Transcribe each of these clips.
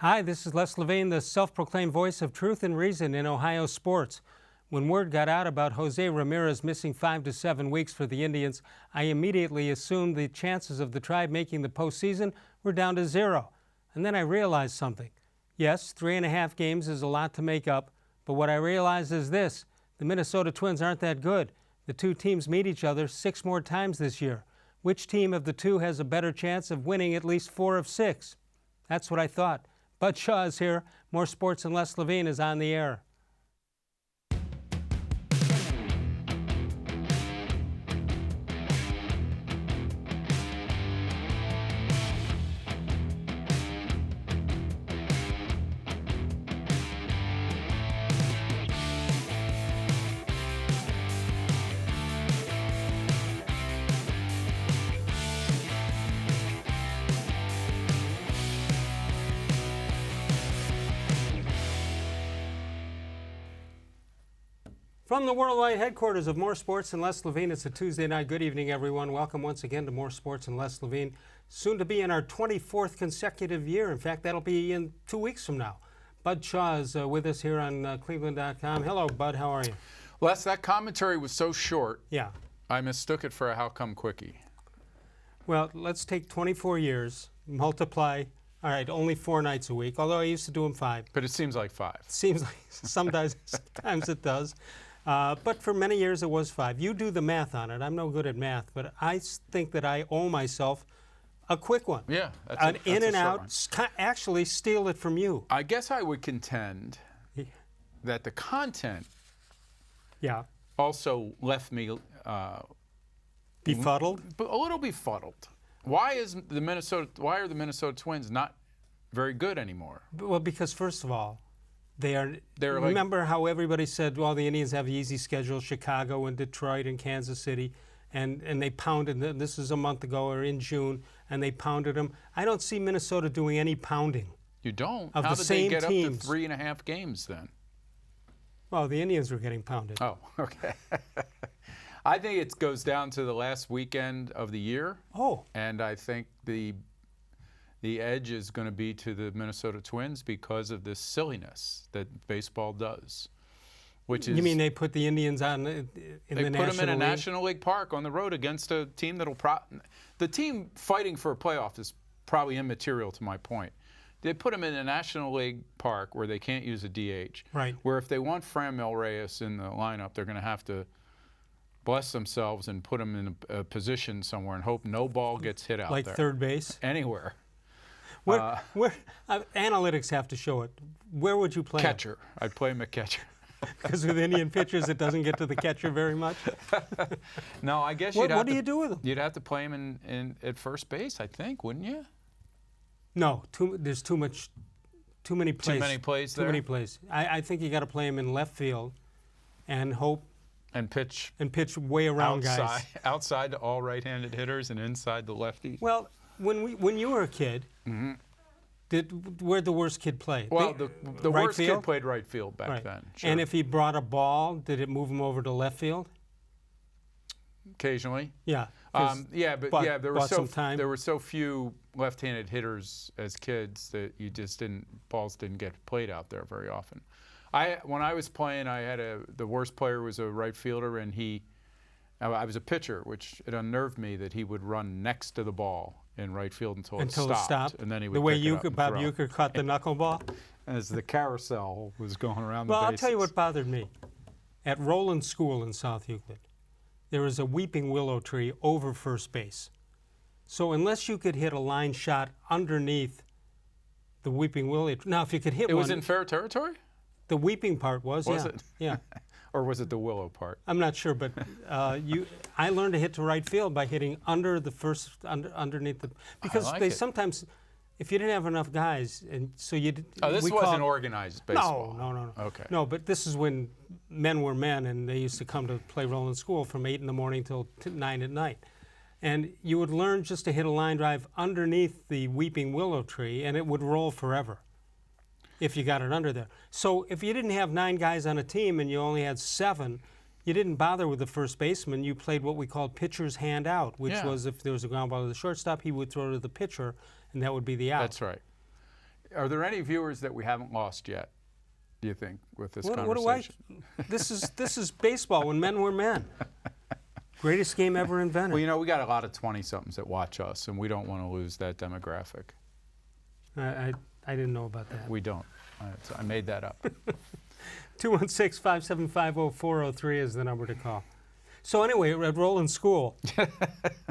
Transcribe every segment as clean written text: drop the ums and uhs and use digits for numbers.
Hi, this is Les-Levine, the self-proclaimed voice of truth and reason in Ohio sports. When word got out about Jose-Ramirez missing 5 to 7 weeks for the Indians, I immediately assumed the chances of the Tribe making the postseason were down to 0. And then I realized something. Yes, 3.5 games is a lot to make up, but what I realized is this: the Minnesota Twins aren't that good. The two teams meet each other 6 more times this year. Which team of the two has a better chance of winning at least 4 of 6? That's what I thought. Bud Shaw is here. More Sports and Les-Levine is on the air. From the worldwide headquarters of More Sports and Les-Levine, it's a Tuesday night. Good evening, everyone. Welcome once again to More Sports and Les-Levine. Soon to be in our 24th consecutive year. In fact, that'll be in 2 weeks from now. Bud Shaw is with us here on cleveland.com. Hello, Bud. How are you? Les, that commentary was so short. Yeah. I mistook it for a how come quickie. Well, let's take 24 years, multiply. All right, only 4 nights a week, although I used to do them 5. But it seems like 5. Seems like sometimes it does. But for many years it was 5. You do the math on it. I'm no good at math, but I think that I owe myself a quick one. Yeah, that's an in a and short out. one. Actually, steal it from you. I guess I would contend that the content also left me befuddled. A little befuddled. Why are the Minnesota Twins not very good anymore? Well, because first of all, they're remember like, how everybody said, well, the Indians have an easy schedule, Chicago and Detroit and Kansas City, and they pounded them. This is a month ago or in June, and they pounded them. I don't see Minnesota doing any pounding. You don't? Of How the did same they get teams. up to 3.5 games then? Well, the Indians were getting pounded. Oh, okay. I think it goes down to the last weekend of the year. Oh. And I think the edge is going to be to the Minnesota Twins because of this silliness that baseball does. Which is, you mean they put the Indians on in the National League? They put them in a National League park on the road against a team that'll the team fighting for a playoff is probably immaterial to my point. They put them in a National League park where they can't use a DH. Right. Where if they want franmil-reyes in the lineup, they're going to have to bless themselves and put them in a position somewhere and hope no ball gets hit out like there. Like third base? Anywhere. Where analytics have to show it. Where would you play Catcher. I'd play him at catcher. Because with Indian pitchers, it doesn't get to the catcher very much? No, I guess you'd have to. What do you do with him? You'd have to play him at first base, I think, wouldn't you? No, there's too many plays. Too many plays there? Too many plays. I think you got to play him in left field and hope. And pitch way around guys. Outside to all right-handed hitters and inside the lefties. Well, when you were a kid, where'd the worst kid play? Well, the right worst field? kid played right field back then. Sure. And if he brought a ball, did it move him over to left field? Occasionally. Yeah. There were so few left-handed hitters as kids that balls didn't get played out there very often. When I was playing, the worst player was a right fielder, and I was a pitcher, which it unnerved me that he would run next to the ball in right field until it stopped. And then he would the way pick it up Bob and throw. Uecker caught the knuckleball? As the carousel was going around the bases. Well, I'll tell you what bothered me. At Roland School in South Euclid, there was a weeping willow tree over first base. So unless you could hit a line shot underneath the weeping willow tree, now if you could hit one. It was in fair territory? The weeping part was it? Yeah. Or was it the willow part? I'm not sure, but I learned to hit to right field by hitting underneath the, because sometimes, if you didn't have enough guys, and so you did. Oh, this wasn't organized baseball. No. Okay. No, but this is when men were men, and they used to come to play Roland School from 8 in the morning till 9 at night. And you would learn just to hit a line drive underneath the weeping willow tree, and it would roll forever if you got it under there. So if you didn't have 9 guys on a team and you only had 7, you didn't bother with the first baseman. You played what we called pitcher's hand out, which was if there was a ground ball to the shortstop, he would throw to the pitcher, and that would be the out. That's right. Are there any viewers that we haven't lost yet, do you think, with this conversation? This is baseball when men were men. Greatest game ever invented. Well, we got a lot of 20-somethings that watch us, and we don't want to lose that demographic. I didn't know about that. We don't. I made that up. 216-575-0403 is the number to call. So anyway, at Roland School,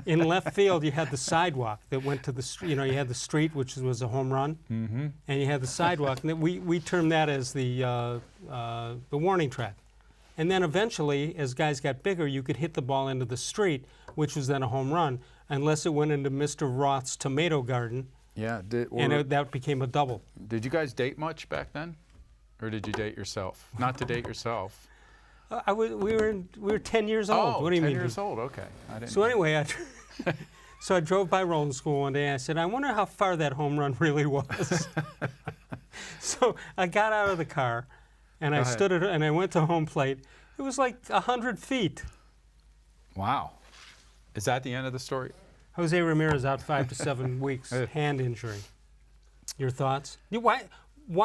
in left field, you had the sidewalk that went to the street. You had the street, which was a home run, and you had the sidewalk. And we termed that as the warning track. And then eventually, as guys got bigger, you could hit the ball into the street, which was then a home run, unless it went into Mr. Roth's tomato garden. Yeah, that became a double. Did you guys date much back then, or did you date yourself? Not to date yourself. We were 10 years old. Oh, what do you 10 mean? years old. Okay. So anyway, so I drove by Roland School one day. And I said, I wonder how far that home run really was. So I got out of the car, and I stood and I went to home plate. It was like 100 feet. Wow. Is that the end of the story? Jose-Ramirez out 5 to 7 weeks, hand injury. Your thoughts? Why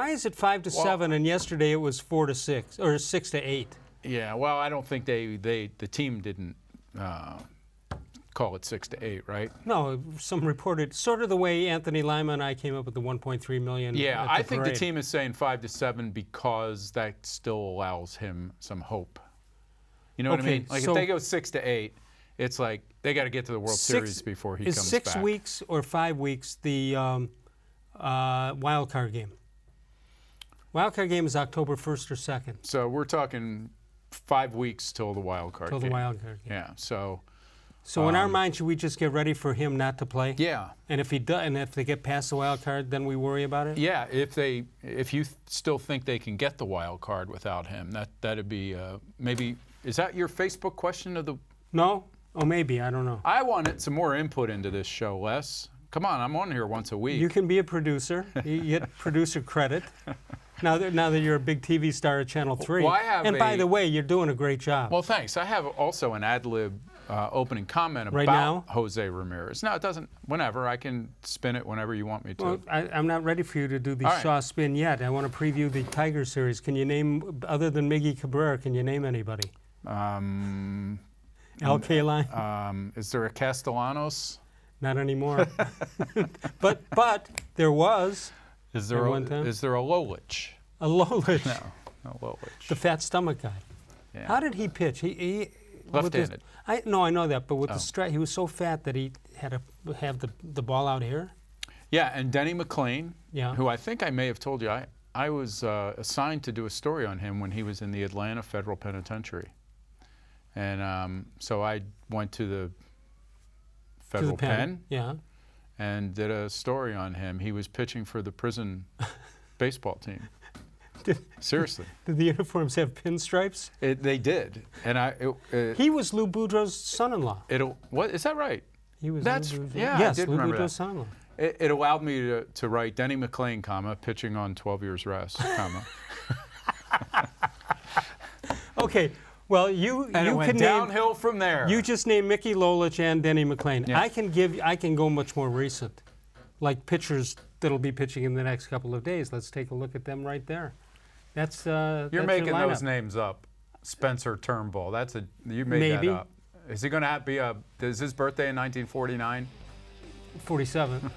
is it 5 to 7 and yesterday it was 4 to 6 or 6 to 8? Yeah, well, I don't think the team didn't call it 6 to 8, right? No, some reported sort of the way Anthony Lima and I came up with the 1.3 million. Yeah, I think the team is saying 5 to 7 because that still allows him some hope. You know what I mean? Like if they go 6 to 8, it's like they got to get to the World Series before he comes back. Is 6 weeks or 5 weeks the wild card game? Wild card game is October 1st or 2nd. So we're talking 5 weeks till the wild card game. Till the wild card game. Yeah. So in our mind, should we just get ready for him not to play? Yeah. And if he does, and if they get past the wild card, then we worry about it. Yeah. If you still think they can get the wild card without him, that'd be maybe. Is that your Facebook question of the? No. Oh, maybe. I don't know. I wanted some more input into this show, Les. Come on, I'm on here once a week. You can be a producer. You get producer credit. Now that you're a big TV star at Channel 3. Well, by the way, you're doing a great job. Well, thanks. I have also an ad-lib opening comment about Jose-Ramirez. No, it doesn't. Whenever. I can spin it whenever you want me to. Well, I'm not ready for you to do the Shaw spin yet. I want to preview the Tiger series. Can you name, other than Miggy Cabrera, can you name anybody? Al Kaline? Is there a Castellanos? Not anymore. but there was. Is there a Lolich? A Lolich. No Lolich. The fat stomach guy. Yeah. How did he pitch? He left-handed. I know that, but with the strike, he was so fat that he had to have the ball out here. Yeah, and Denny McClain, who I think I may have told you, I was assigned to do a story on him when he was in the Atlanta Federal Penitentiary. And so I went to the Federal Pen. Yeah. And did a story on him. He was pitching for the prison baseball team. Seriously. Did the uniforms have pinstripes? They did. And he was Lou Boudreaux's son-in-law. What is that right? He was. Yes, I did Lou remember Boudreaux's son-in-law. It allowed me to write Denny McClain, pitching on 12 years rest, Okay. Well, you it went can downhill from there. You just named Mickey Lolich and Denny McClain. Yeah. I can go much more recent, like pitchers that'll be pitching in the next couple of days. Let's take a look at them right there. You're making those names up. Spencer Turnbull. You made that up. Is he going to be is his birthday in 1949? 47.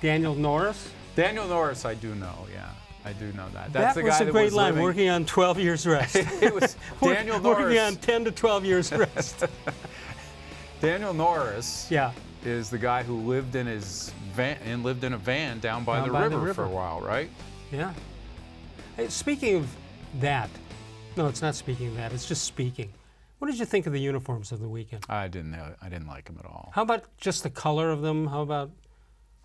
Daniel Norris? Daniel Norris, I do know, yeah. I do know that. That's the guy was a great line, working on 12 years rest. It was Daniel Norris. Working on 10 to 12 years rest. Daniel Norris is the guy who lived in his van and lived in a van down by the river for a while, right? Yeah. Hey, speaking of that, no, it's not speaking of that. It's just speaking. What did you think of the uniforms of the weekend? I didn't like them at all. How about just the color of them? How about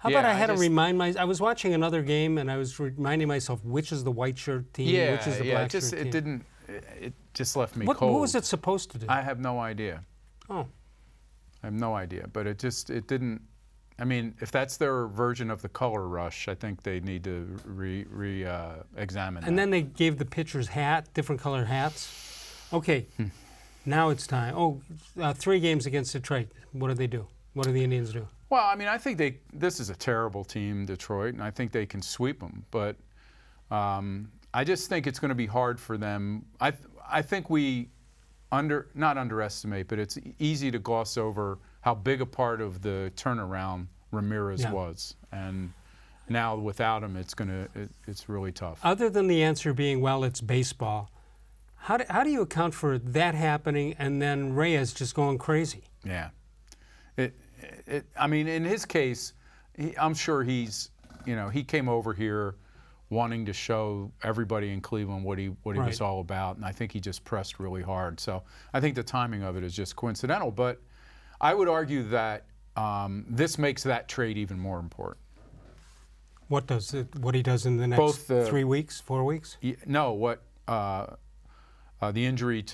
I had to remind myself? I was watching another game and I was reminding myself which is the white shirt team, which is the black shirt team. It just left me cold. What was it supposed to do? I have no idea. Oh. I have no idea, but it didn't. I mean, if that's their version of the color rush, I think they need to re-examine that. And then they gave the pitchers different colored hats. Okay, now it's time. 3 games against Detroit. What do they do? What do the Indians do? Well, I mean, I think this is a terrible team, Detroit, and I think they can sweep them. But I just think it's going to be hard for them. I think we not underestimate, but it's easy to gloss over how big a part of the turnaround Ramirez was. And now without him, it's really tough. Other than the answer being, well, it's baseball, how do you account for that happening and then Reyes just going crazy? Yeah. I mean, in his case, I'm sure he came over here wanting to show everybody in Cleveland what he was all about, and I think he just pressed really hard. So I think the timing of it is just coincidental. But I would argue that this makes that trade even more important. What he does in the next 3 weeks, 4 weeks? No, the injury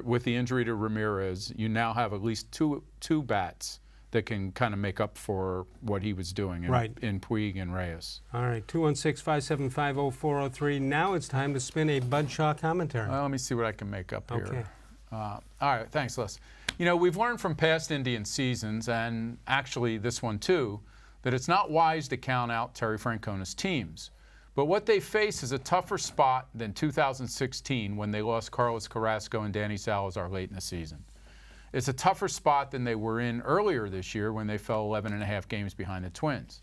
with the injury to Ramirez, you now have at least two bats that can kind of make up for what he was doing in Puig and Reyes. All right, 216-575-0403. Now it's time to spin a Bud Shaw commentary. Well, let me see what I can make up here. Okay. All right, thanks, Les. You know, we've learned from past Indian seasons, and actually this one too, that it's not wise to count out Terry Francona's teams. But what they face is a tougher spot than 2016 when they lost Carlos-Carrasco and Danny-Salazar late in the season. It's a tougher spot than they were in earlier this year when they fell 11.5 games behind the Twins.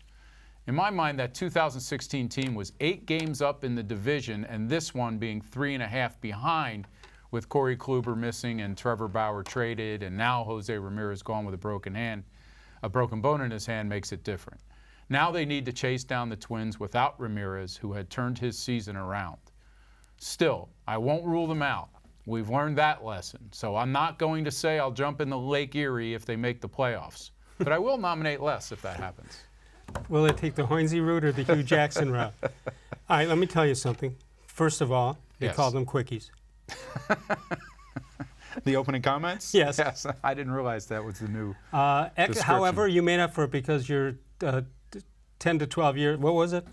In my mind, that 2016 team was 8 games up in the division, and this one being 3.5 behind, with Corey-Kluber missing and Trevor Bauer traded, and now Jose-Ramirez gone with a broken bone in his hand makes it different. Now they need to chase down the Twins without Ramirez, who had turned his season around. Still, I won't rule them out. We've learned that lesson. So I'm not going to say I'll jump in the Lake Erie if they make the playoffs. But I will nominate Les if that happens. Will it take the Hoynesy route or the Hugh Jackson route? All right, let me tell you something. First of all, they call them quickies. The opening comments? Yes. Yes. I didn't realize that was the new description. However, you made up for it because you're 10 to 12 years. What was it?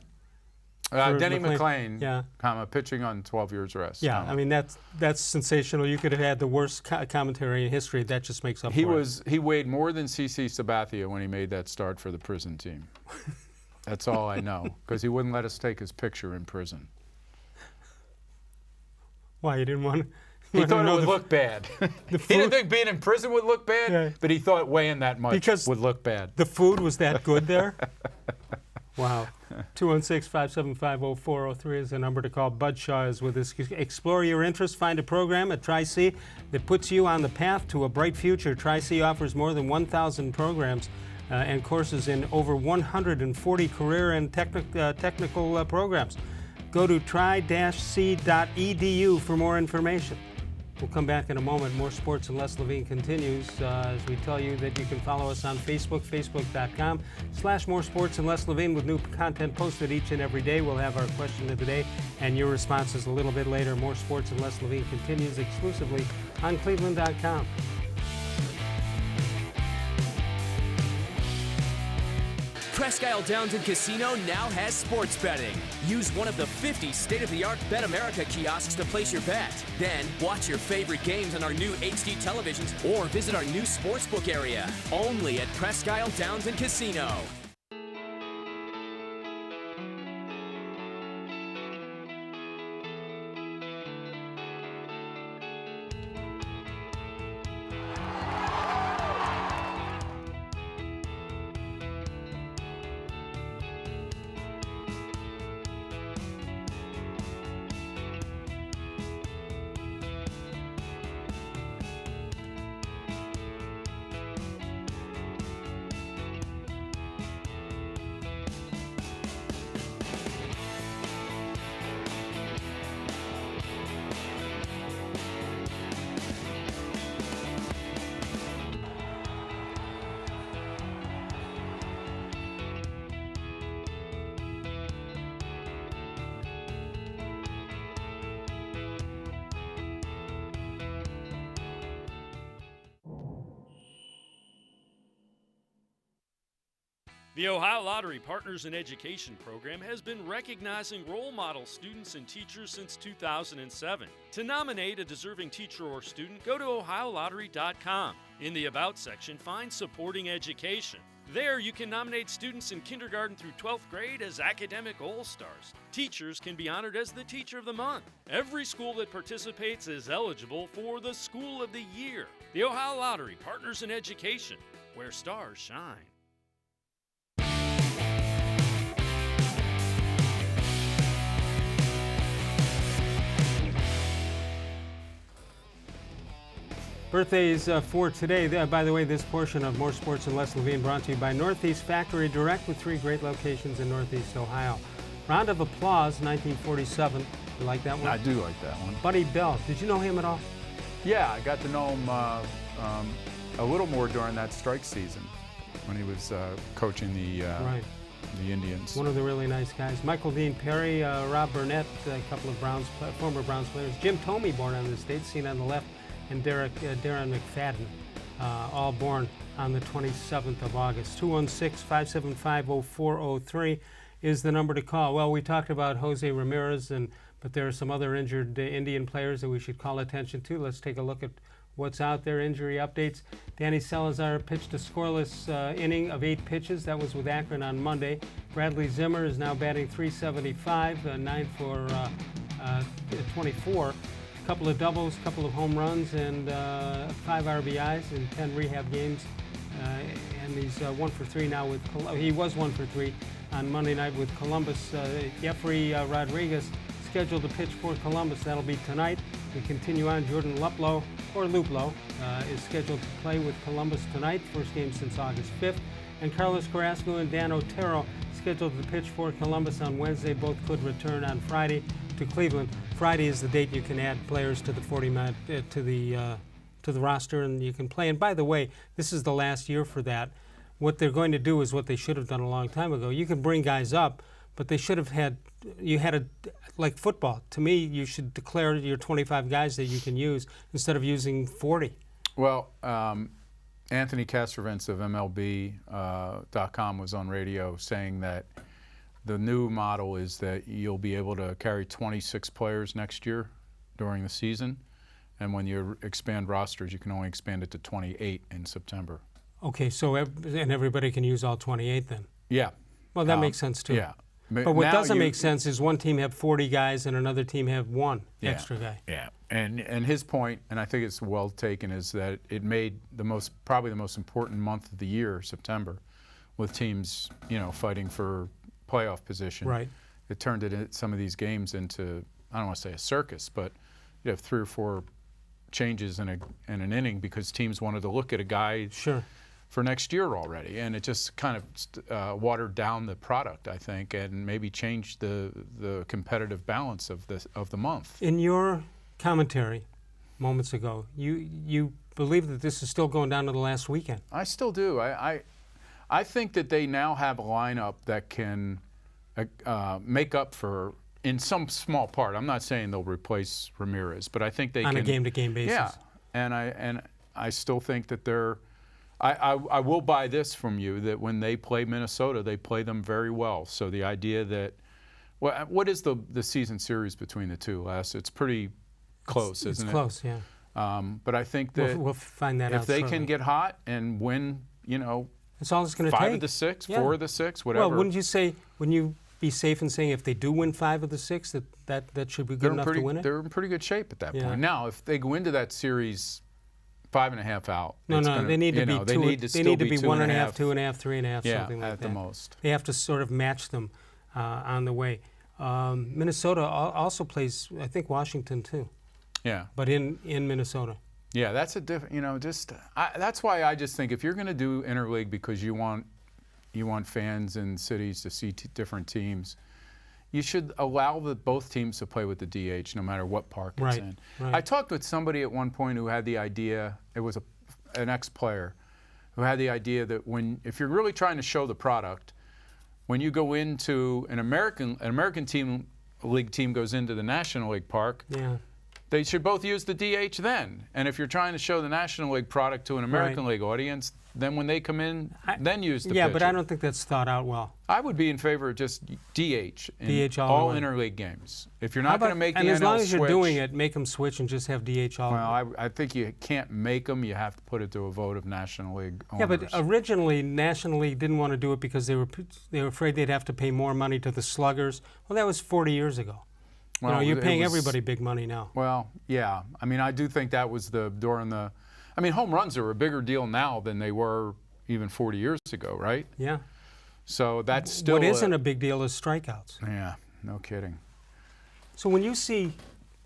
Denny McClain, pitching on 12 years rest. Yeah, I mean, that's sensational. You could have had the worst commentary in history. That just makes up for it. He weighed more than CC Sabathia when he made that start for the prison team. That's all I know, because he wouldn't let us take his picture in prison. Why, you didn't want to? He thought it would look bad. He didn't think being in prison would look bad, but he thought weighing that much would look bad. The food was that good there? Wow. 216-575-0403 is the number to call. Bud Shaw is with us. Explore your interests. Find a program at Tri-C that puts you on the path to a bright future. Tri-C offers more than 1,000 programs and courses in over 140 career and technical programs. Go to tri-c.edu for more information. We'll come back in a moment. More Sports and Les-Levine continues as we tell you that you can follow us on Facebook, facebook.com/more-sports-and-les-levine with new content posted each and every day. We'll have our question of the day and your responses a little bit later. More Sports and Les-Levine continues exclusively on cleveland.com. Presque Isle Downton Casino now has sports betting. Use one of the 50 state-of-the-art Bet America kiosks to place your bet. Then, watch your favorite games on our new HD televisions or visit our new sportsbook area. Only at Presque Isle Downton Casino. The Ohio Lottery Partners in Education program has been recognizing role model students and teachers since 2007. To nominate a deserving teacher or student, go to ohiolottery.com. In the About section, find Supporting Education. There, you can nominate students in kindergarten through 12th grade as academic all-stars. Teachers can be honored as the Teacher of the Month. Every school that participates is eligible for the School of the Year. The Ohio Lottery Partners in Education, where stars shine. Birthdays for today. By the way, this portion of More Sports and Les-Levine brought to you by Northeast Factory Direct with 3 great locations in Northeast Ohio. Round of applause, 1947. You like that one? I do like that one. Buddy Bell. Did you know him at all? Yeah, I got to know him a little more during that strike season when he was coaching the Indians. One of the really nice guys. Michael Dean Perry, Rob Burnett, a couple of former Browns players. Jim Thome, born on this date, seen on the left, and Darren McFadden, all born on the 27th of August. 216-575-0403 is the number to call. Well, we talked about Jose-Ramirez, but there are some other injured Indian players that we should call attention to. Let's take a look at what's out there. Injury updates. Danny-Salazar pitched a scoreless inning of 8 pitches. That was with Akron on Monday. Bradley-Zimmer is now batting .375, 9 for 24. Couple of doubles, couple of home runs, and 5 RBIs in 10 rehab games. And he's 1 for 3 now with he was 1 for 3 on Monday night with Columbus. Jefry-Rodriguez scheduled to pitch for Columbus. That'll be tonight. We continue on. Jordan Luplow is scheduled to play with Columbus tonight. First game since August 5th. And Carlos-Carrasco and Dan Otero scheduled to pitch for Columbus on Wednesday. Both could return on Friday to Cleveland. Friday is the date you can add players to the 40-man to the roster, and you can play. And by the way, this is the last year for that. What they're going to do is what they should have done a long time ago. You can bring guys up, but they should have like football. To me, you should declare your 25 guys that you can use instead of using 40. Well, Anthony Castrovince of MLB.com was on radio saying that the new model is that you'll be able to carry 26 players next year during the season, and when you expand rosters, you can only expand it to 28 in September. Okay, so and everybody can use all 28 then? Yeah. Well, that makes sense too. Yeah. But what doesn't make sense is one team have 40 guys and another team have 1 extra guy. Yeah, and his point, and I think it's well taken, is that it made probably the most important month of the year, September, with teams fighting for playoff position. Right. It turned some of these games into, I don't want to say a circus, but you have 3 or 4 changes in an inning because teams wanted to look at a guy for next year already, and it just kind of watered down the product, I think, and maybe changed the competitive balance of the month. In your commentary moments ago, you believe that this is still going down to the last weekend. I still do. I think that they now have a lineup that can make up for, in some small part. I'm not saying they'll replace Ramirez, but I think they can. On a game-to-game basis. Yeah, and I still think that they're. I will buy this from you, that when they play Minnesota, they play them very well. So the idea that, what is the season series between the two, Les? It's pretty close, isn't it? It's close, yeah. But I think that we'll find that out if they shortly. can get hot and win, that's all it's going to take. 5 of the 6, 4 of the 6, whatever. Well, wouldn't you be safe in saying if they do win 5 of the 6, that should be good enough to win it? They're in pretty good shape at that point. Now, if they go into that series 5.5 out, they need to be 1.5, 2.5, 3.5, something like that. Yeah, at the most. They have to sort of match them on the way. Minnesota also plays, I think, Washington too. Yeah. But in Minnesota. Yeah, that's a different. That's why I just think if you're going to do interleague because you want fans in cities to see different teams, you should allow both teams to play with the DH no matter what park it's in. Right. I talked with somebody at one point who had the idea. It was an ex-player who had the idea that if you're really trying to show the product, when you go into an American league team goes into the National League park. Yeah. They should both use the DH then. And if you're trying to show the National League product to an American League audience, then when they come in, then use the pitcher. But I don't think that's thought out well. I would be in favor of just DH in all interleague games. If you're not going to make the NL switch. And as long as you're doing it, make them switch and just have DH all. Well, I think you can't make them. You have to put it to a vote of National League owners. Yeah, but originally National League didn't want to do it because they were afraid they'd have to pay more money to the sluggers. Well, that was 40 years ago. Well, you're paying everybody big money now. Well, yeah. I mean, I do think that was during the. I mean, home runs are a bigger deal now than they were even 40 years ago, right? Yeah. So that's still. What isn't a big deal is strikeouts. Yeah, no kidding. So when you see,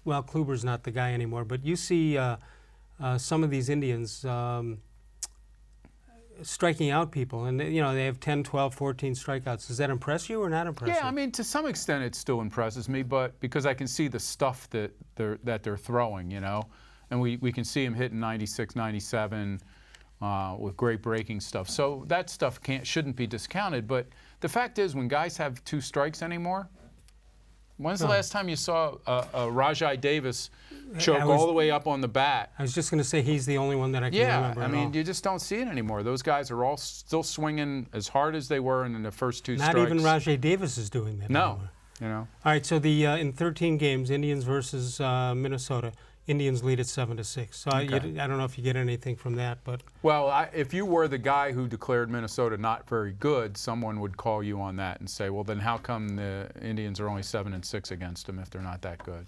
well, Kluber's not the guy anymore, but you see some of these Indians striking out people, and they have 10, 12, 14 strikeouts. Does that impress you or not impress you? Yeah, I mean, to some extent it still impresses me, but because I can see the stuff that they're throwing, and we can see them hitting 96, 97 with great breaking stuff. So that stuff shouldn't be discounted, but the fact is when guys have 2 strikes anymore, when's the last time you saw a Rajai Davis choke all the way up on the bat? I was just going to say he's the only one that I can remember. Yeah, I mean, you just don't see it anymore. Those guys are all still swinging as hard as they were in the first 2 strikes. Not even Rajai Davis is doing that anymore. No. All right, so in 13 games, Indians versus Minnesota, Indians lead at 7-6. So I don't know if you get anything from that, but well, if you were the guy who declared Minnesota not very good, someone would call you on that and say, well, then how come the Indians are only 7-6 against them if they're not that good?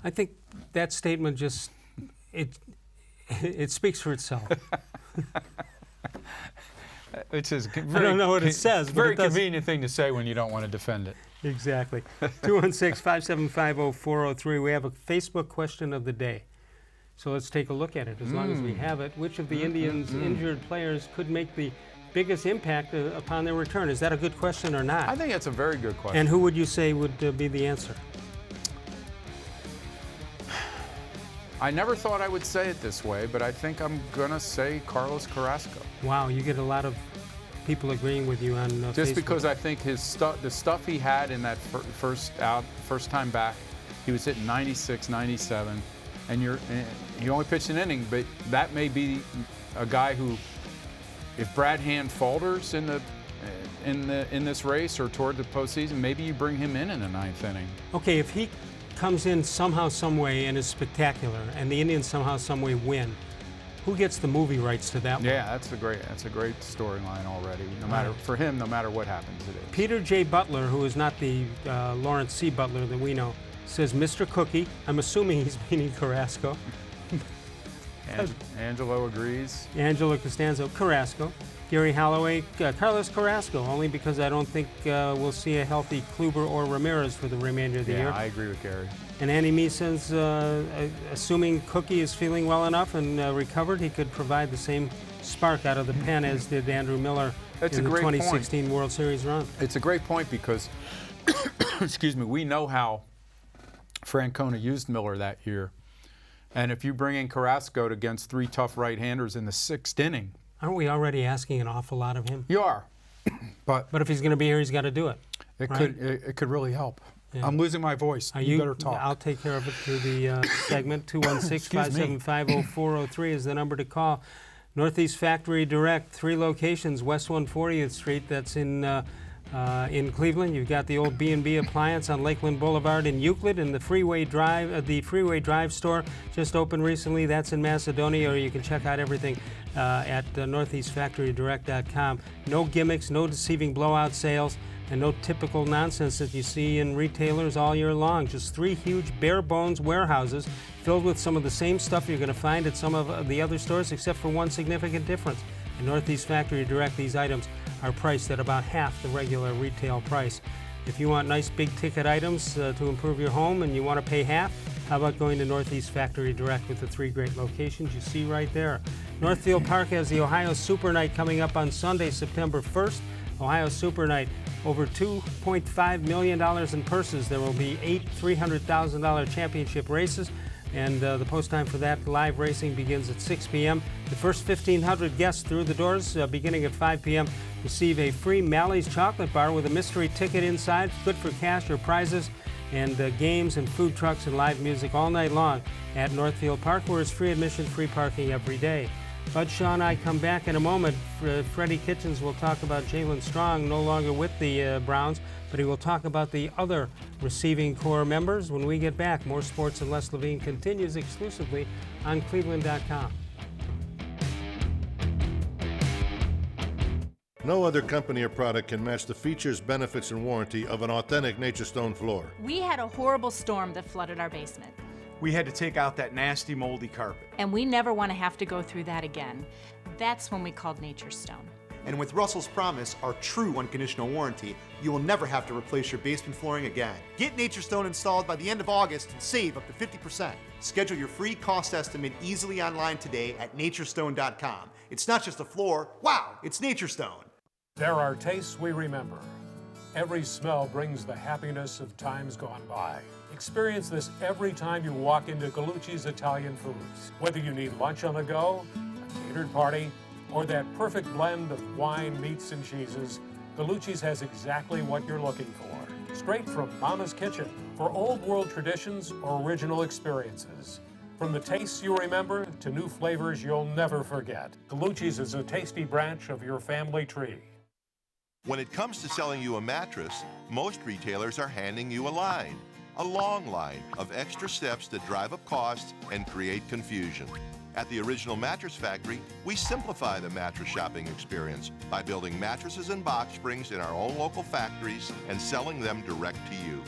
I think that statement just it speaks for itself. Which is I don't know what it says, but very convenient thing to say when you don't want to defend it. Exactly. 216-575-0403. We have a Facebook question of the day. So let's take a look at it as long as we have it. Which of the Indians' injured players could make the biggest impact upon their return? Is that a good question or not? I think that's a very good question. And who would you say would be the answer? I never thought I would say it this way, but I think I'm going to say Carlos-Carrasco. Wow, you get a lot of people agreeing with you on Just Facebook. because I think the stuff he had in that first time back, he was hitting 96, 97, and he only pitched an inning, but that may be a guy who, if Brad Hand falters in this race or toward the postseason, maybe you bring him in the 9th inning. Okay, if he comes in somehow, some way, and is spectacular, and the Indians somehow, some way win, who gets the movie rights to that one? Yeah, that's a great storyline already. For him, no matter what happens, it is. Peter J. Butler, who is not the Lawrence C. Butler that we know, says Mr. Cookie. I'm assuming he's meaning Carrasco. Angelo agrees. Angelo Costanzo, Carrasco. Gary Holloway, Carlos-Carrasco, only because I don't think we'll see a healthy Kluber or Ramirez for the remainder of the year. Yeah, I agree with Gary. And Andy Meeson's assuming Cookie is feeling well enough and recovered, he could provide the same spark out of the pen as did Andrew Miller in the 2016 World Series run. It's a great point because, excuse me, we know how Francona used Miller that year. And if you bring in Carrasco against 3 tough right-handers in the 6th inning, aren't we already asking an awful lot of him? You are. But if he's going to be here, he's got to do it. It could really help. Yeah. I'm losing my voice. You better talk. I'll take care of it through the segment. 216-575-0403 is the number to call. Northeast Factory Direct, 3 locations, West 140th Street. That's in Cleveland. You've got the old B&B Appliance on Lakeland Boulevard in Euclid, and the Freeway Drive store just opened recently. That's in Macedonia, or you can check out everything at northeastfactorydirect.com. No gimmicks, no deceiving blowout sales, and no typical nonsense that you see in retailers all year long. Just 3 huge bare-bones warehouses filled with some of the same stuff you're going to find at some of the other stores, except for one significant difference. In Northeast Factory Direct, these items are priced at about half the regular retail price. If you want nice big-ticket items to improve your home and you want to pay half, how about going to Northeast Factory Direct with the 3 great locations you see right there. Northfield Park has the Ohio Super Night coming up on Sunday, September 1st. Ohio Super Night, over $2.5 million in purses. There will be 8 $300,000 championship races, and the post time for that live racing begins at 6 p.m. The first 1,500 guests through the doors, beginning at 5 p.m., receive a free Mally's chocolate bar with a mystery ticket inside, good for cash or prizes. and games and food trucks and live music all night long at Northfield Park, where it's free admission, free parking every day. Bud Shaw and I come back in a moment. Freddie-Kitchens will talk about Jaelen-Strong, no longer with the Browns, but he will talk about the other receiving corps members when we get back. More Sports and Les-Levine continues exclusively on cleveland.com. No other company or product can match the features, benefits, and warranty of an authentic Nature Stone floor. We had a horrible storm that flooded our basement. We had to take out that nasty moldy carpet. And we never want to have to go through that again. That's when we called Nature Stone. And with Russell's Promise, our true unconditional warranty, you will never have to replace your basement flooring again. Get Nature Stone installed by the end of August and save up to 50%. Schedule your free cost estimate easily online today at naturestone.com. It's not just a floor, wow, it's Nature Stone. There are tastes we remember. Every smell brings the happiness of times gone by. Experience this every time you walk into Gallucci's Italian Foods. Whether you need lunch on the go, a catered party, or that perfect blend of wine, meats, and cheeses, Gallucci's has exactly what you're looking for. Straight from Mama's Kitchen for old world traditions or original experiences. From the tastes you remember to new flavors you'll never forget. Gallucci's is a tasty branch of your family tree. When it comes to selling you a mattress, most retailers are handing you a long line of extra steps that drive up costs and create confusion. At the Original Mattress Factory, we simplify the mattress shopping experience by building mattresses and box springs in our own local factories and selling them direct to you.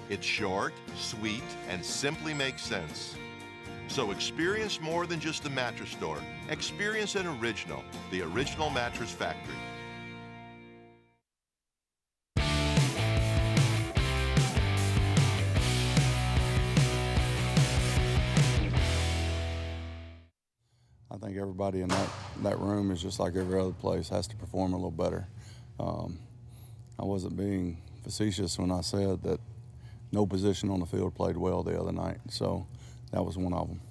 It's short, sweet, and simply makes sense. So experience more than just a mattress store. Experience an original, the Original Mattress Factory. I think everybody in that room is just like every other place, has to perform a little better. I wasn't being facetious when I said that no position on the field played well the other night, so that was one of them.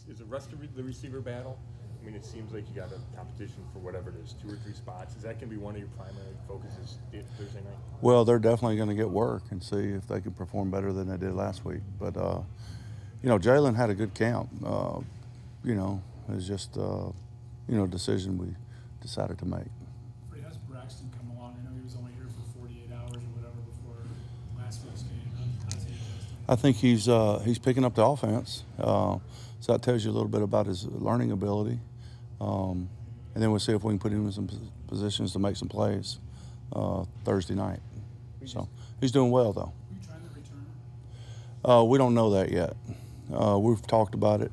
Is the rest of the receiver battle, I mean, it seems like you got a competition for whatever it is, 2 or 3 spots. Is that going to be one of your primary focuses Thursday night? Well, they're definitely going to get work and see if they can perform better than they did last week. But, you know, Jaelen had a good camp. You know, it's just, you know, a decision we decided to make. Freddie, how's Braxton come along? I know he was only here for 48 hours or whatever before last week's game. How's he adjusting? I think he's picking up the offense. So that tells you a little bit about his learning ability. And then we'll see if we can put him in some positions to make some plays Thursday night. So he's doing well, though. Are you trying to return him? We don't know that yet. We've talked about it.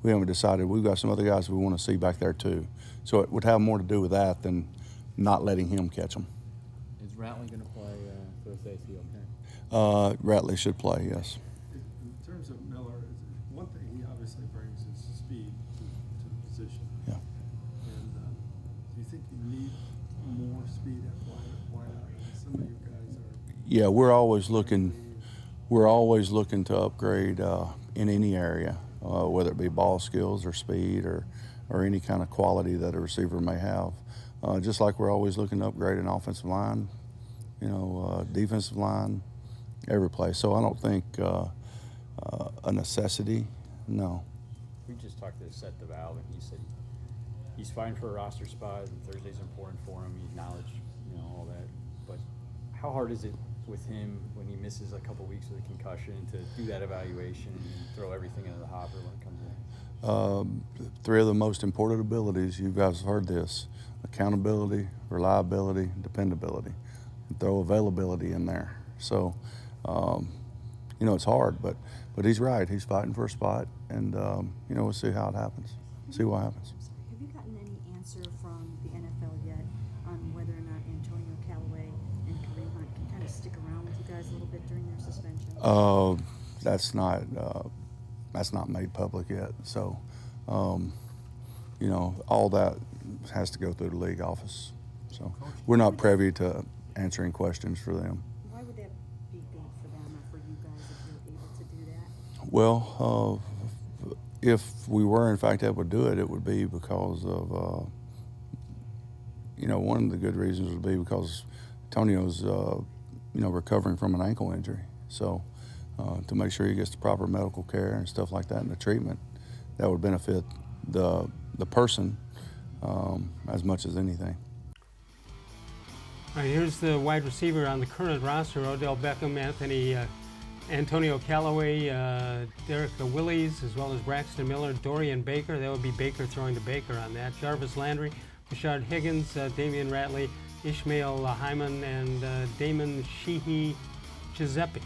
We haven't decided. We've got some other guys we want to see back there too. So it would have more to do with that than not letting him catch them. Is Ratley going to play Thursday? Is he okay? Ratley should play, yes. In terms of Miller, one thing he obviously brings is speed to the position. Yeah. And do you think you need more speed at wide out? Some of you guys are. Yeah, we're always looking to upgrade in any area, whether it be ball skills or speed or any kind of quality that a receiver may have. Just like we're always looking to upgrade an offensive line, you know, defensive line, every place. So I don't think a necessity, no. We just talked to Seth DeVal, and he said he's fighting for a roster spot, and Thursday's important for him. He acknowledged, you know, all that. But how hard is it with him when he misses a couple weeks with a concussion to do that evaluation and throw everything into the hopper when it comes in? 3 of the most important abilities, you guys have heard this: accountability, reliability, dependability. And throw availability in there. So, you know, it's hard, but he's right. He's fighting for a spot, and you know, we'll see how it happens. See what happens. Have you gotten any answer from the NFL yet on whether or not Antonio Callaway and Kareem Hunt can kind of stick around with you guys a little bit during their suspension? That's not made public yet. So, you know, all that has to go through the league office. So we're not privy to answering questions for them. Why would that be big for them or for you guys if you're able to do that? Well, if we were in fact able to do it, it would be because of, you know, one of the good reasons would be because Antonio's recovering from an ankle injury. So to make sure he gets the proper medical care and stuff like that and the treatment, that would benefit the person as much as anything. All right, here's the wide receiver on the current roster: Odell Beckham, Antonio Callaway, Derek Willis, as well as Braxton-Miller, Dorian Baker. That would be Baker throwing to Baker on that. Jarvis Landry, Rashard Higgins, Damian Ratley, Ishmael Hyman, and Damon Sheehy Giuseppe,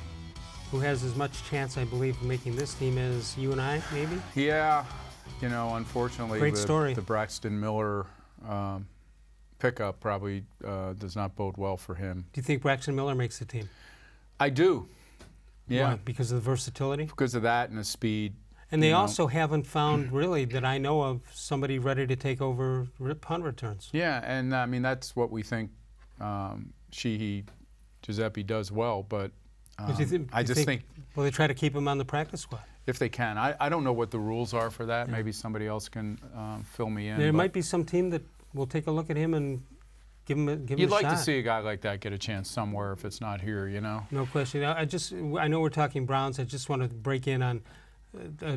who has as much chance, I believe, of making this team as you and I, maybe? Yeah, unfortunately, Great story. The Braxton-Miller pickup probably does not bode well for him. Do you think Braxton-Miller makes the team? I do. Yeah. Why? Because of the versatility? Because of that and the speed. And they also haven't found, really, that I know of, somebody ready to take over punt returns. Yeah, and I mean, that's what we think Sheehy Giuseppe does well, but I just think... Will they try to keep him on the practice squad? If they can. I don't know what the rules are for that. Yeah. Maybe somebody else can fill me in. There might be some team that will take a look at him and give him a shot. You'd like to see a guy like that get a chance somewhere if it's not here, No question. I know we're talking Browns. I just want to break in on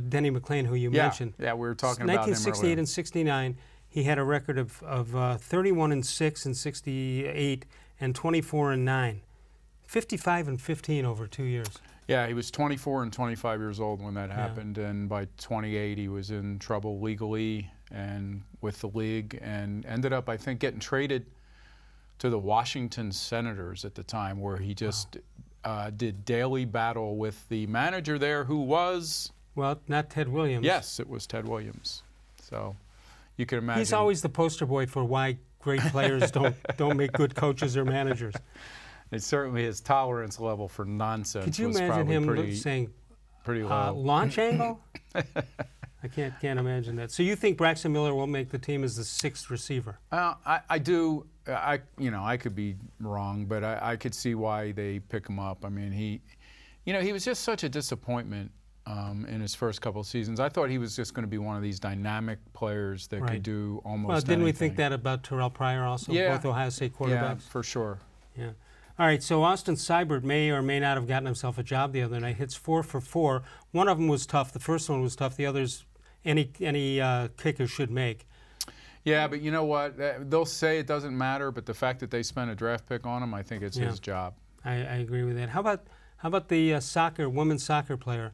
Denny McLean, who you mentioned. Yeah, we were talking about him earlier. 1968 and 69, he had a record of 31-6 in 68 and 24-9. 55-15 over 2 years. Yeah, he was 24 and 25 years old when that happened, and by 28 he was in trouble legally and with the league, and ended up, I think, getting traded to the Washington Senators at the time, where he just did daily battle with the manager there, who was... Well, not Ted Williams. Yes, it was Ted Williams. So you can imagine... He's always the poster boy for why great players don't make good coaches or managers. It certainly, his tolerance level for nonsense Could you was imagine probably him saying, pretty low. Launch angle? I can't imagine that. So you think Braxton-Miller will make the team as the sixth receiver? I do. I could be wrong, but I could see why they pick him up. I mean, he was just such a disappointment in his first couple of seasons. I thought he was just going to be one of these dynamic players that could do almost anything. Didn't we think that about Terrell Pryor also? Yeah. Both Ohio State quarterbacks? Yeah, for sure. Yeah. All right, so Austin-Seibert may or may not have gotten himself a job the other night. Hits 4 for 4. One of them was tough. The first one was tough. The others, any kicker should make. Yeah, but you know what? They'll say it doesn't matter, but the fact that they spent a draft pick on him, I think it's his job. I agree with that. How about the women's soccer player?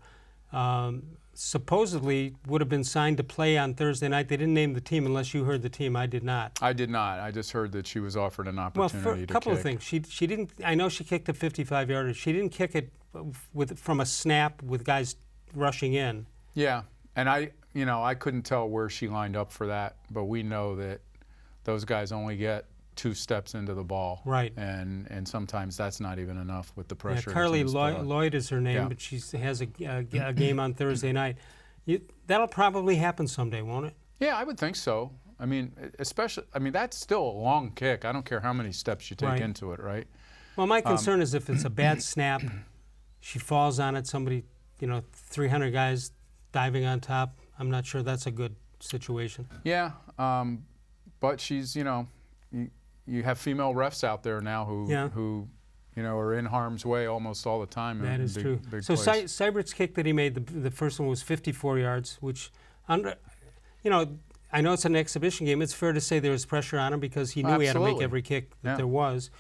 Supposedly would have been signed to play on Thursday night. They didn't name the team unless you heard the team. I did not. I did not. I just heard that she was offered an opportunity to kick. Well, a couple of things. She didn't. I know she kicked a 55-yarder. She didn't kick it from a snap with guys rushing in. Yeah, and I couldn't tell where she lined up for that, but we know that those guys only get 2 steps into the ball. Right. And sometimes that's not even enough with the pressure. Yeah, Carly Lloyd is her name, but she has a game on Thursday night. That'll probably happen someday, won't it? Yeah, I would think so. I mean, that's still a long kick. I don't care how many steps you take into it, right? Well, my concern is if it's a bad snap, she falls on it, somebody, 300 guys diving on top. I'm not sure that's a good situation. Yeah, but she's, you have female refs out there now who are in harm's way almost all the time. That is true. So Seibert's kick that he made, the first one was 54 yards, which, I know it's an exhibition game. It's fair to say there was pressure on him because he knew he had to make every kick that there was.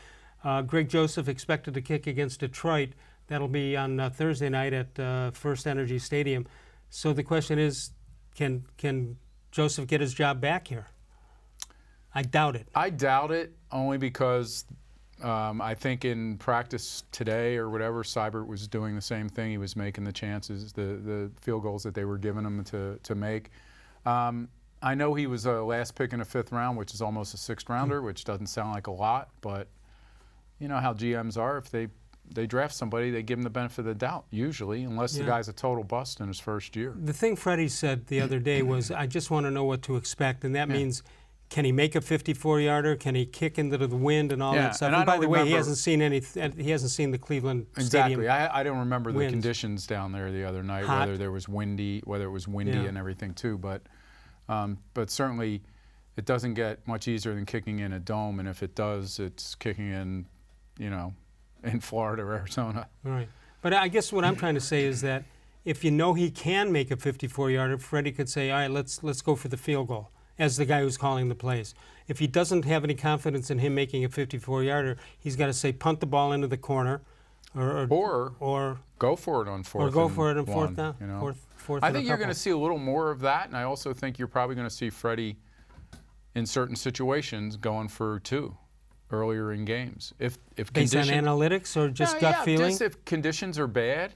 Greg Joseph expected to kick against Detroit. That'll be on Thursday night at First Energy Stadium. So the question is, can Joseph get his job back here? I doubt it. I doubt it, only because I think in practice today or whatever, Seibert was doing the same thing. He was making the chances, the field goals that they were giving him to make. I know he was a last pick in a 5th round, which is almost a 6th rounder, which doesn't sound like a lot, but you know how GMs are. If they draft somebody, they give them the benefit of the doubt, usually, unless the guy's a total bust in his first year. The thing Freddie said the other day was, I just want to know what to expect, and that means, can he make a 54-yarder? Can he kick into the wind and all that stuff? And by the way, he hasn't seen the Cleveland Stadium. Exactly. I don't remember the conditions down there the other night, whether it was windy and everything too. But certainly, it doesn't get much easier than kicking in a dome. And if it does, it's kicking in, in Florida or Arizona. Right. But I guess what I'm trying to say is that if you know he can make a 54-yarder, Freddie could say, all right, let's go for the field goal, as the guy who's calling the plays. If he doesn't have any confidence in him making a 54-yarder, he's got to say punt the ball into the corner, or go for it on fourth. Or go for it on fourth one, down. You know? Fourth I think you're going to see a little more of that, and I also think you're probably going to see Freddie in certain situations going for 2 earlier in games. If based on analytics or just gut feeling? Just if conditions are bad,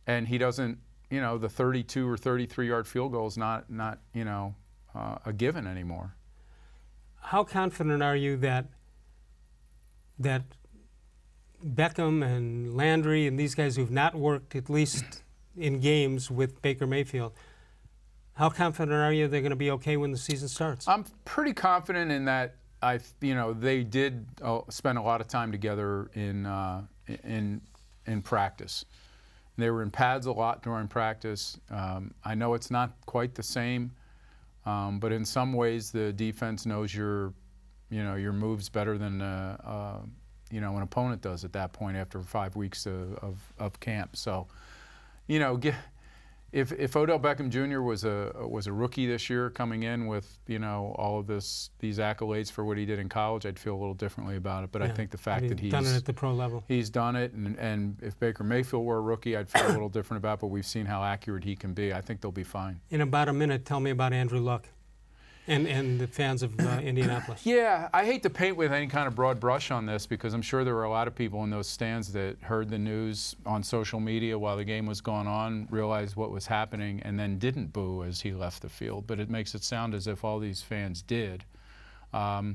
and he doesn't, you know, the 32 or 33-yard field goal is not you know, a given anymore. How confident are you that Beckham and Landry and these guys who've not worked at least in games with Baker-Mayfield, how confident are you they're going to be okay when the season starts? I'm pretty confident in that. They did spend a lot of time together in practice. They were in pads a lot during practice. I know it's not quite the same, but in some ways the defense knows your moves better than an opponent does at that point after 5 weeks of camp. So, you know, if Odell Beckham Jr. was a rookie this year coming in with, you know, all of these accolades for what he did in college, I'd feel a little differently about it. But I think the fact that he's done it at the pro level, he's done it, and if Baker Mayfield were a rookie, I'd feel a little different about it. But we've seen how accurate he can be. I think they'll be fine. In about a minute, tell me about Andrew Luck and the fans of Indianapolis. Yeah, I hate to paint with any kind of broad brush on this because I'm sure there were a lot of people in those stands that heard the news on social media while the game was going on, realized what was happening, and then didn't boo as he left the field. But it makes it sound as if all these fans did. I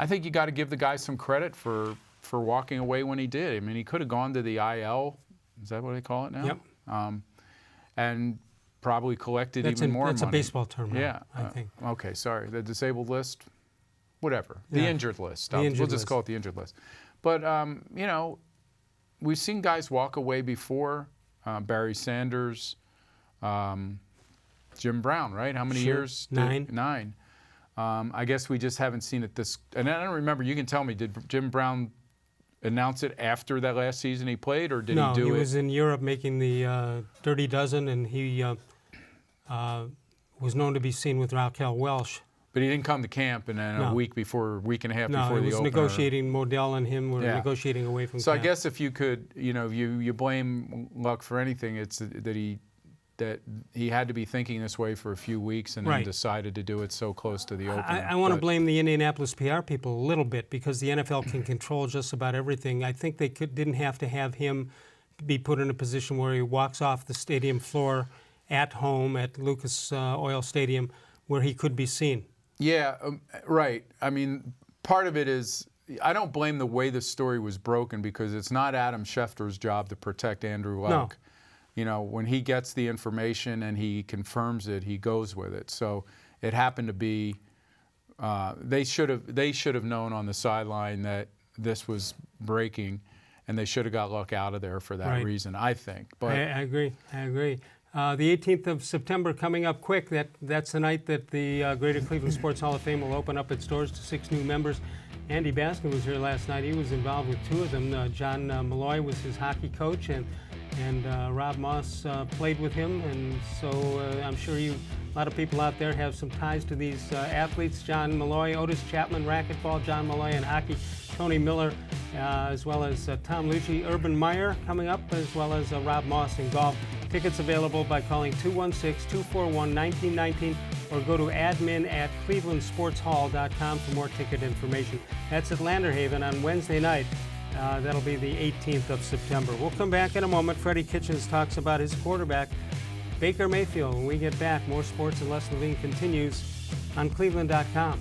think you got to give the guy some credit for walking away when he did. I mean, he could have gone to the IL. Is that what they call it now? Yep. And probably collected even more money. That's a baseball term, yeah, I think. Okay, sorry. The disabled list, whatever. The injured list. We'll just call it the injured list. But, you know, we've seen guys walk away before. Barry Sanders, Jim Brown, right? How many years? 9. 9. I guess we just haven't seen it this. And I don't remember. You can tell me. Did Jim Brown announce it after that last season he played, or did he do it? No, he was in Europe making the Dirty Dozen, and he was known to be seen with Raquel Welch. But he didn't come to camp, and then a week and a half before the opener. No, he was negotiating. Modell and him were negotiating away from camp. So I guess if you could, you know, you blame Luck for anything, it's that he had to be thinking this way for a few weeks and then decided to do it so close to the opener. I want to blame the Indianapolis PR people a little bit because the NFL can control just about everything. I think they didn't have to have him be put in a position where he walks off the stadium floor at home at Lucas Oil Stadium where he could be seen. Yeah, right. I mean, part of it is I don't blame the way the story was broken because it's not Adam Schefter's job to protect Andrew Luck. No. You know, when he gets the information and he confirms it, he goes with it. So it happened to be they should have known on the sideline that this was breaking, and they should have got Luck out of there for that reason, I think. But I agree. The 18th of September coming up quick. That's the night that the Greater Cleveland Sports Hall of Fame will open up its doors to 6 new members. Andy Baskin was here last night. He was involved with 2 of them. John Malloy was his hockey coach, and Rob Moss played with him. And so I'm sure a lot of people out there have some ties to these athletes. John Malloy, Otis Chapman, racquetball, John Malloy, and hockey. Tony Miller, as well as Tom Lucci, Urban Meyer coming up, as well as Rob Moss in golf. Tickets available by calling 216-241-1919 or go to admin@clevelandsportshall.com for more ticket information. That's at Landerhaven on Wednesday night. That'll be the 18th of September. We'll come back in a moment. Freddie Kitchens talks about his quarterback, Baker Mayfield. When we get back, More Sports and Les-Levine continues on cleveland.com.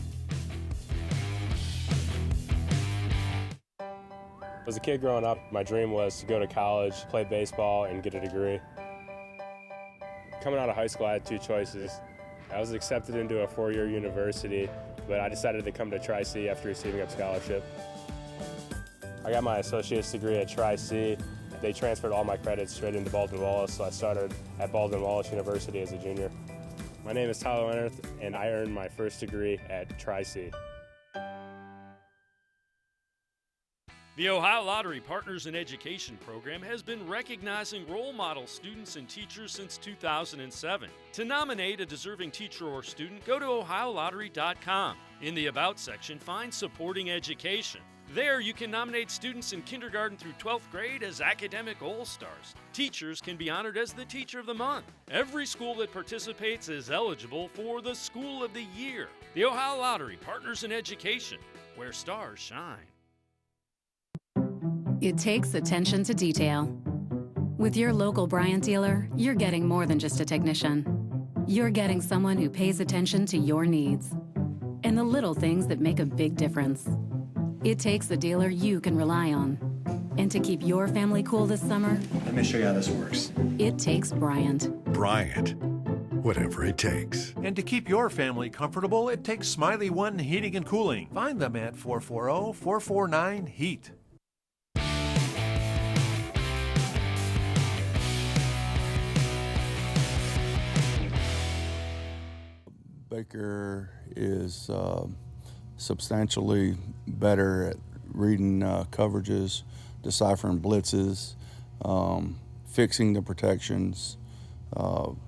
As a kid growing up, my dream was to go to college, play baseball, and get a degree. Coming out of high school, I had 2 choices. I was accepted into a 4-year university, but I decided to come to Tri-C after receiving a scholarship. I got my associate's degree at Tri-C. They transferred all my credits straight into Baldwin-Wallace, so I started at Baldwin-Wallace University as a junior. My name is Tyler Leonard, and I earned my first degree at Tri-C. The Ohio Lottery Partners in Education program has been recognizing role model students and teachers since 2007. To nominate a deserving teacher or student, go to ohiolottery.com. In the About section, find Supporting Education. There, you can nominate students in kindergarten through 12th grade as academic all-stars. Teachers can be honored as the Teacher of the Month. Every school that participates is eligible for the School of the Year. The Ohio Lottery Partners in Education, where stars shine. It takes attention to detail. With your local Bryant dealer, you're getting more than just a technician. You're getting someone who pays attention to your needs and the little things that make a big difference. It takes a dealer you can rely on. And to keep your family cool this summer, let me show you how this works. It takes Bryant. Bryant, whatever it takes. And to keep your family comfortable, it takes Smiley One Heating and Cooling. Find them at 440-449-HEAT. Baker is substantially better at reading coverages, deciphering blitzes, fixing the protections,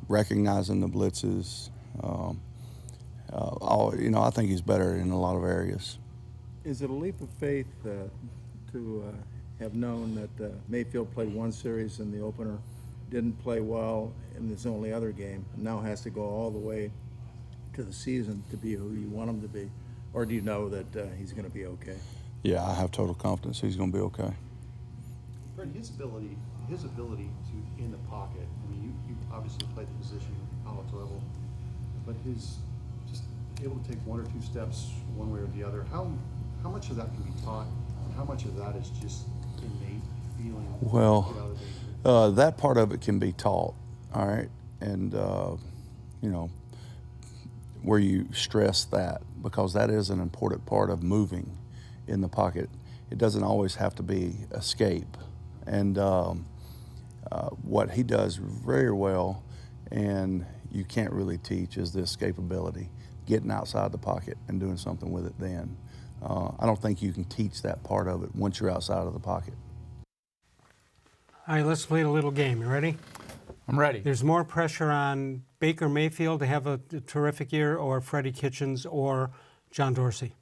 recognizing the blitzes. I think he's better in a lot of areas. Is it a leap of faith to have known that Mayfield played one series in the opener, didn't play well in his only other game, and now has to go all the way to the season to be who you want him to be? Or do you know that he's going to be okay? Yeah, I have total confidence he's going to be okay. Fred, his ability to in the pocket. I mean, you obviously played the position at the college level, but his just able to take one or two steps one way or the other. How much of that can be taught, and how much of that is just innate feeling? Well, that part of it can be taught. All right, and where you stress that, because that is an important part of moving in the pocket. It doesn't always have to be escape. And what he does very well, and you can't really teach, is the escapability, getting outside the pocket and doing something with it then. I don't think you can teach that part of it once you're outside of the pocket. All right, let's play a little game. You ready? I'm ready. There's more pressure on Baker-Mayfield to have a terrific year, or Freddie-Kitchens, or John-Dorsey.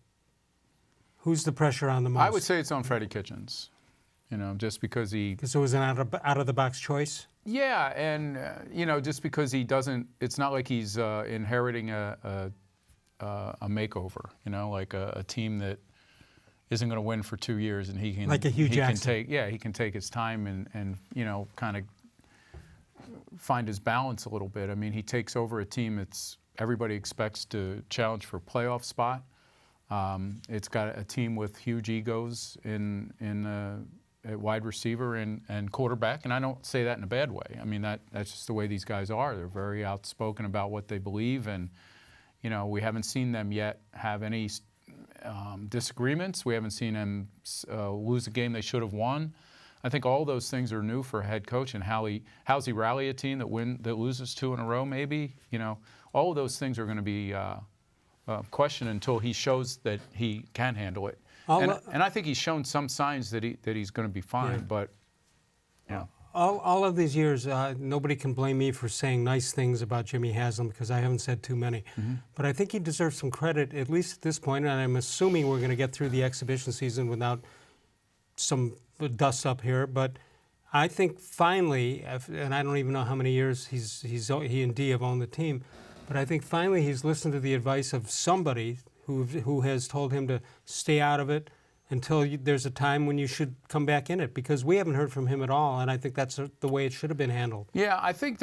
Who's the pressure on the most? I would say it's on Freddie-Kitchens. Just because Because it was an out-of-the-box choice? Yeah, and, just because he doesn't, it's not like he's inheriting a makeover, like a team that isn't going to win for 2 years, and he can... Like a Hugh Jackson. He can take his time and kind of find his balance a little bit. I mean, he takes over a team that's everybody expects to challenge for a playoff spot. It's got a team with huge egos at wide receiver and quarterback, and I don't say that in a bad way. I mean, that's just the way these guys are. They're very outspoken about what they believe, and we haven't seen them yet have any disagreements. We haven't seen them lose a game they should have won. I think all those things are new for a head coach, and how's he rally a team that loses 2 in a row maybe? All of those things are going to be questioned until he shows that he can handle it. And I think he's shown some signs that he's going to be fine. Yeah. But all of these years, nobody can blame me for saying nice things about Jimmy Haslam, because I haven't said too many. Mm-hmm. But I think he deserves some credit, at least at this point, and I'm assuming we're going to get through the exhibition season without some dust up here. But I think finally, and I don't even know how many years he and Dee have owned the team, but I think finally he's listened to the advice of somebody who has told him to stay out of it until there's a time when you should come back in it, because we haven't heard from him at all, and I think that's the way it should have been handled. Yeah, I think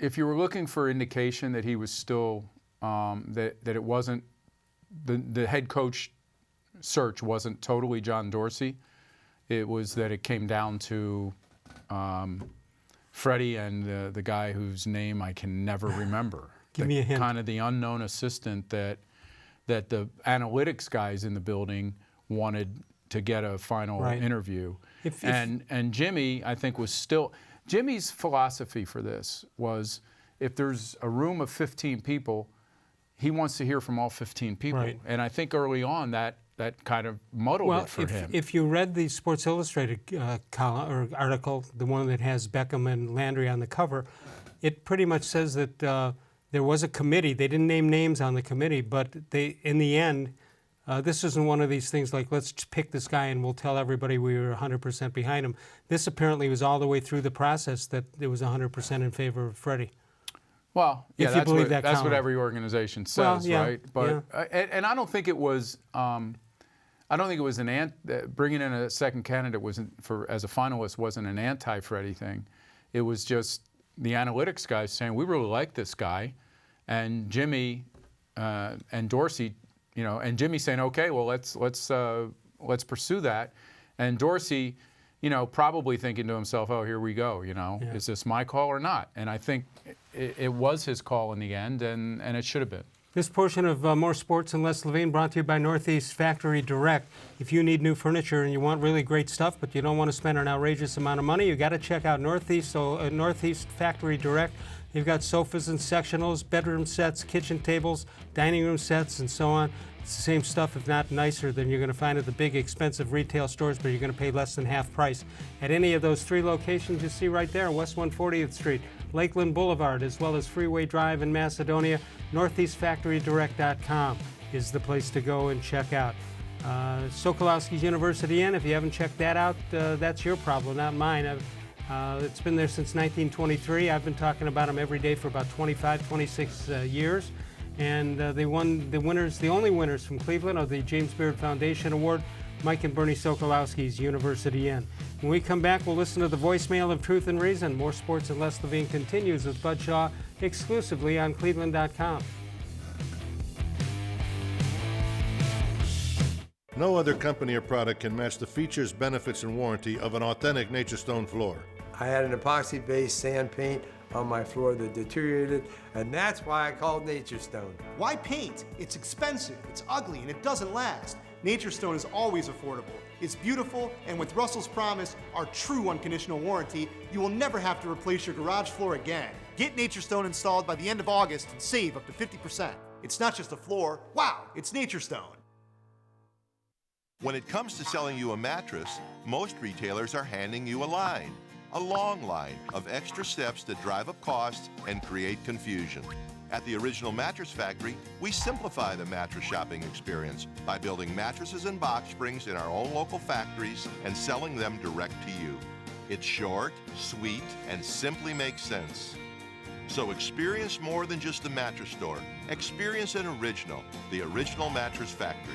if you were looking for indication that he was still, that it wasn't, the head coach search wasn't totally John-Dorsey, it was that it came down to Freddie and the guy whose name I can never remember. Give me a hint. Kind of the unknown assistant that the analytics guys in the building wanted to get a final interview. And Jimmy, I think, was still... Jimmy's philosophy for this was, if there's a room of 15 people, he wants to hear from all 15 people. Right. And I think early on that that kind of muddled it for him. If you read the Sports Illustrated column or article, the one that has Beckham and Landry on the cover, it pretty much says that there was a committee. They didn't name names on the committee, but in the end, this isn't one of these things like, let's pick this guy and we'll tell everybody we were 100% behind him. This apparently was all the way through the process that it was 100% in favor of Freddie. Well, yeah, if you believe that's what every organization says, well, yeah, right? But and I don't think it was. I don't think it was bringing in a second candidate as a finalist wasn't an anti-Freddie thing. It was just the analytics guys saying we really like this guy, and Jimmy and Dorsey, and Jimmy saying, okay, well let's pursue that, and Dorsey, probably thinking to himself, oh, here we go, is this my call or not? And I think it was his call in the end, and it should have been. This portion of More Sports and Les-Levine brought to you by Northeast Factory Direct. If you need new furniture and you want really great stuff, but you don't want to spend an outrageous amount of money, you got to check out Northeast Factory Direct. They've got sofas and sectionals, bedroom sets, kitchen tables, dining room sets, and so on. It's the same stuff, if not nicer, than you're going to find at the big, expensive retail stores, but you're going to pay less than half price. At any of those 3 locations you see right there, West 140th Street, Lakeland Boulevard, as well as Freeway Drive in Macedonia, northeastfactorydirect.com is the place to go and check out. Sokolowski's University Inn, if you haven't checked that out, that's your problem, not mine. It's been there since 1923. I've been talking about them every day for about 25, 26 years. And they won the only winners from Cleveland of the James Beard Foundation Award, Mike and Bernie Sokolowski's University Inn. When we come back, we'll listen to the voicemail of Truth and Reason. More Sports and Les-Levine continues with Bud Shaw exclusively on cleveland.com. No other company or product can match the features, benefits, and warranty of an authentic Nature Stone floor. I had an epoxy-based sand paint on my floor that deteriorated, and that's why I called Nature Stone. Why paint? It's expensive, it's ugly, and it doesn't last. Nature Stone is always affordable. It's beautiful, and with Russell's Promise, our true unconditional warranty, you will never have to replace your garage floor again. Get Nature Stone installed by the end of August and save up to 50%. It's not just a floor, wow, it's Nature Stone. When it comes to selling you a mattress, most retailers are handing you a line. A long line of extra steps that drive up costs and create confusion. At the Original Mattress Factory, we simplify the mattress shopping experience by building mattresses and box springs in our own local factories and selling them direct to you. It's short, sweet, and simply makes sense. So experience more than just the mattress store. Experience an original, the Original Mattress Factory.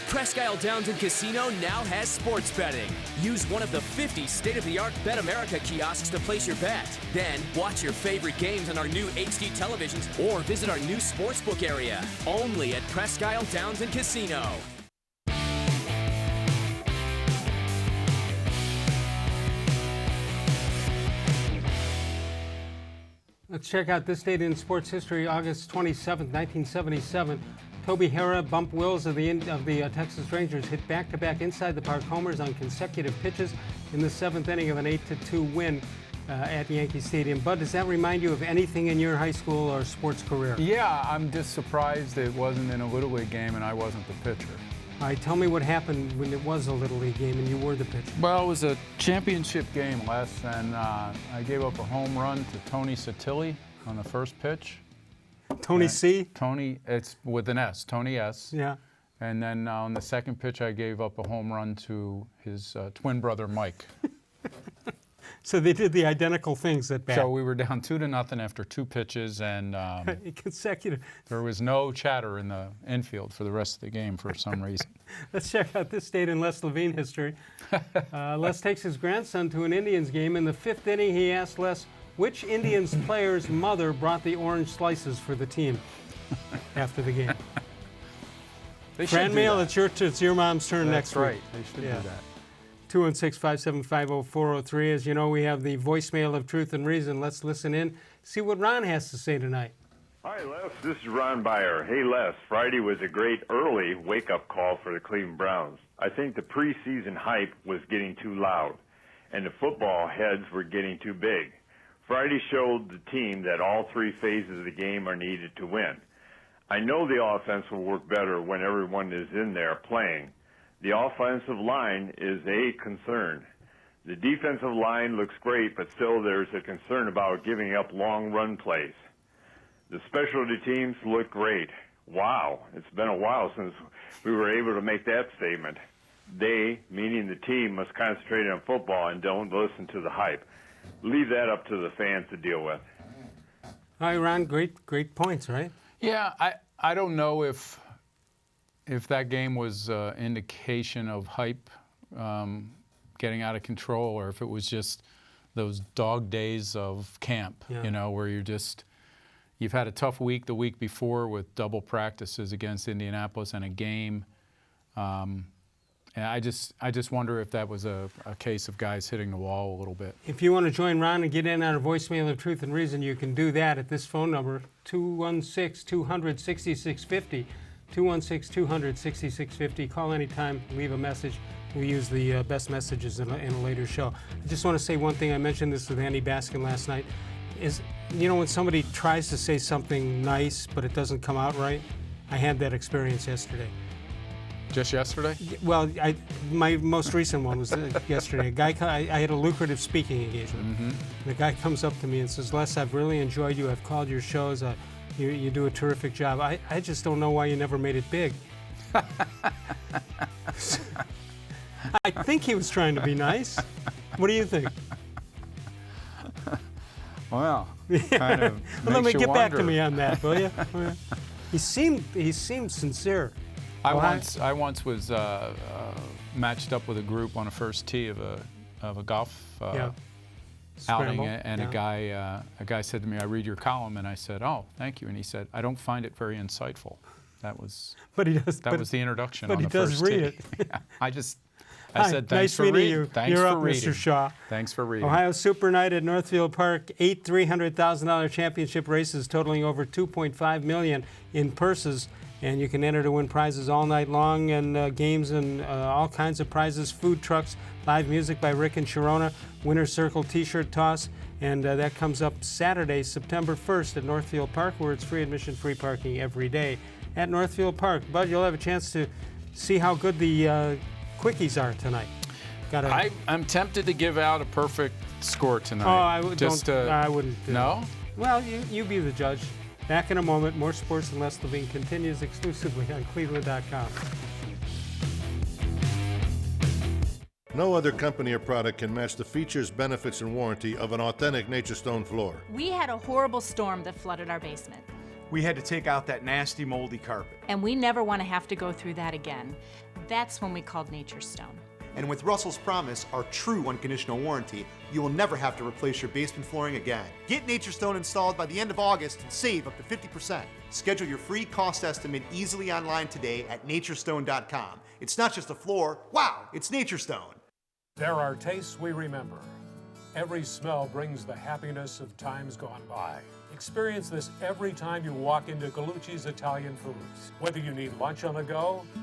Presque Isle Downton Casino now has sports betting. Use one of the 50 state-of-the-art Bet America kiosks to place your bet. Then watch your favorite games on our new HD televisions or visit our new sportsbook area. Only at Presque Isle Downton Casino. Let's check out this date in sports history, August 27, 1977. Toby Harrah, Bump Wills of the Texas Rangers hit back-to-back inside the park homers on consecutive pitches in the 7th inning of an 8-2 win at Yankee Stadium. Bud, does that remind you of anything in your high school or sports career? Yeah, I'm just surprised it wasn't in a Little League game and I wasn't the pitcher. All right, tell me what happened when it was a Little League game and you were the pitcher. Well, it was a championship game, Les, and I gave up a home run to Tony Satilli on the first pitch. Tony C? Tony, it's with an S, Tony S. Yeah. And then on the second pitch, I gave up a home run to his twin brother, Mike. So they did the identical things at bat. So we were down 2-0 after 2 pitches, and consecutive. There was no chatter in the infield for the rest of the game for some reason. Let's check out this date in Les-Levine history. Les takes his grandson to an Indians game. In the 5th inning, he asked Les, which Indians player's mother brought the orange slices for the team after the game? Franmil, it's your mom's turn next week. That's right. They should do that. 216-575-0403. As you know, we have the voicemail of Truth and Reason. Let's listen in, see what Ron has to say tonight. Hi, Les. This is Ron Byer. Hey, Les. Friday was a great early wake-up call for the Cleveland Browns. I think the preseason hype was getting too loud, and the football heads were getting too big. Friday showed the team that all three phases of the game are needed to win. I know the offense will work better when everyone is in there playing. The offensive line is a concern. The defensive line looks great, but still there's a concern about giving up long run plays. The specialty teams look great. Wow, it's been a while since we were able to make that statement. They, meaning the team, must concentrate on football and don't listen to the hype. Leave that up to the fans to deal with. Hi, Ron. Great points, right? Yeah, I don't know if that game was indication of hype getting out of control, or if it was just those dog days of camp, where you've had a tough week the week before with double practices against Indianapolis and a game. And I just wonder if that was a case of guys hitting the wall a little bit. If you want to join Ron and get in on a voicemail of Truth and Reason, you can do that at this phone number, 216-200-6650. 216-200-6650. Call anytime, leave a message. We'll use the best messages in a later show. I just want to say one thing. I mentioned this with Andy Baskin last night. Is, when somebody tries to say something nice, but it doesn't come out right? I had that experience yesterday. Just yesterday? Well, my most recent one was yesterday. A guy, I had a lucrative speaking engagement. Mm-hmm. The guy comes up to me and says, Les, I've really enjoyed you. I've called your shows. You do a terrific job. I just don't know why you never made it big. I think he was trying to be nice. What do you think? Well, kind of well, let me get wonder. Back to me on that, will you? He seemed sincere. I once was matched up with a group on a first tee of a golf outing, and a guy said to me, "I read your column," and I said, "Oh, thank you." And he said, "I don't find it very insightful." That was that was the introduction. But on he the does first read tee. it. Yeah, I said, "Thanks nice for reading reading." you. Thanks You're for up, reading. Mr. Shaw. Thanks for reading. Ohio Super Night at Northfield Park. 8 $300,000 championship races totaling over $2.5 million in purses. And you can enter to win prizes all night long, and games and all kinds of prizes, food trucks, live music by Rick and Sharona, Winner's Circle t-shirt toss, and that comes up Saturday, September 1st at Northfield Park, where it's free admission, free parking every day at Northfield Park. Bud, you'll have a chance to see how good the quickies are tonight. I'm tempted to give out a perfect score tonight. Oh, I wouldn't. No? Well, you be the judge. Back in a moment, More Sports and Les-Levine continues exclusively on cleveland.com. No other company or product can match the features, benefits, and warranty of an authentic Nature Stone floor. We had a horrible storm that flooded our basement. We had to take out that nasty moldy carpet. And we never want to have to go through that again. That's when we called Nature Stone. And with Russell's Promise, our true unconditional warranty, you will never have to replace your basement flooring again. Get Nature Stone installed by the end of August and save up to 50%. Schedule your free cost estimate easily online today at naturestone.com. It's not just a floor, wow, it's Nature Stone. There are tastes we remember. Every smell brings the happiness of times gone by. Experience this every time you walk into Gallucci's Italian Foods. Whether you need lunch on the go, a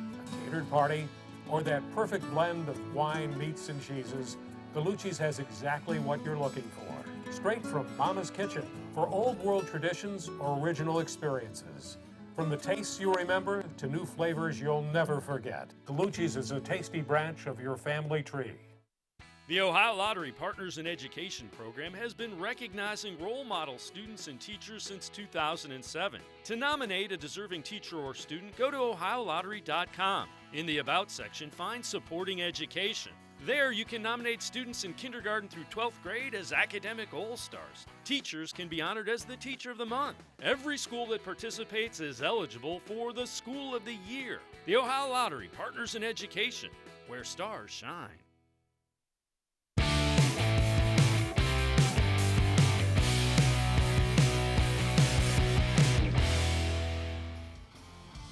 catered party, or that perfect blend of wine, meats, and cheeses, Gallucci's has exactly what you're looking for. Straight from Mama's Kitchen for old world traditions or original experiences. From the tastes you remember to new flavors you'll never forget. Gallucci's is a tasty branch of your family tree. The Ohio Lottery Partners in Education program has been recognizing role model students and teachers since 2007. To nominate a deserving teacher or student, go to ohiolottery.com. In the About section, find Supporting Education. There, you can nominate students in kindergarten through 12th grade as academic all-stars. Teachers can be honored as the Teacher of the Month. Every school that participates is eligible for the School of the Year. The Ohio Lottery Partners in Education, where stars shine.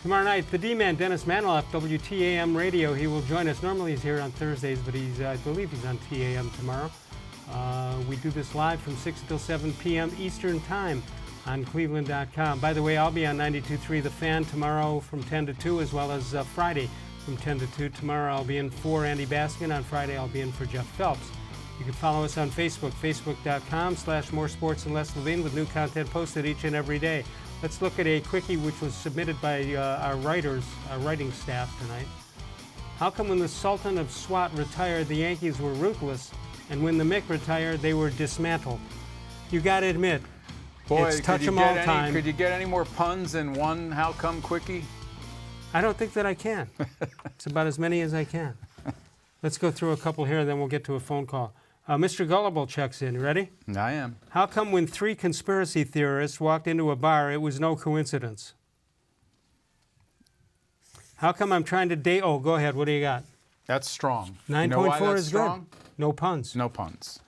Tomorrow night, the D-Man, Dennis Maniloff, WTAM Radio. He will join us. Normally he's here on Thursdays, but I believe he's on TAM tomorrow. We do this live from 6 until 7 p.m. Eastern Time on cleveland.com. By the way, I'll be on 92.3 The Fan tomorrow from 10 to 2, as well as Friday from 10 to 2. Tomorrow I'll be in for Andy Baskin. On Friday I'll be in for Jeff Phelps. You can follow us on Facebook, facebook.com/more-sports-and-les-levine, with new content posted each and every day. Let's look at a quickie which was submitted by our writing staff tonight. How come when the Sultan of Swat retired, the Yankees were ruthless, and when the Mick retired, they were dismantled? You got to admit, boy, it's touch 'em all time. Could you get any more puns in one how come quickie? I don't think that I can. It's about as many as I can. Let's go through a couple here, then we'll get to a phone call. Mr. Gullible checks in. You ready? I am. How come when 3 conspiracy theorists walked into a bar, it was no coincidence? How come I'm trying to date... Oh, go ahead. What do you got? That's strong. 9.4 is strong? Good. No puns. No puns.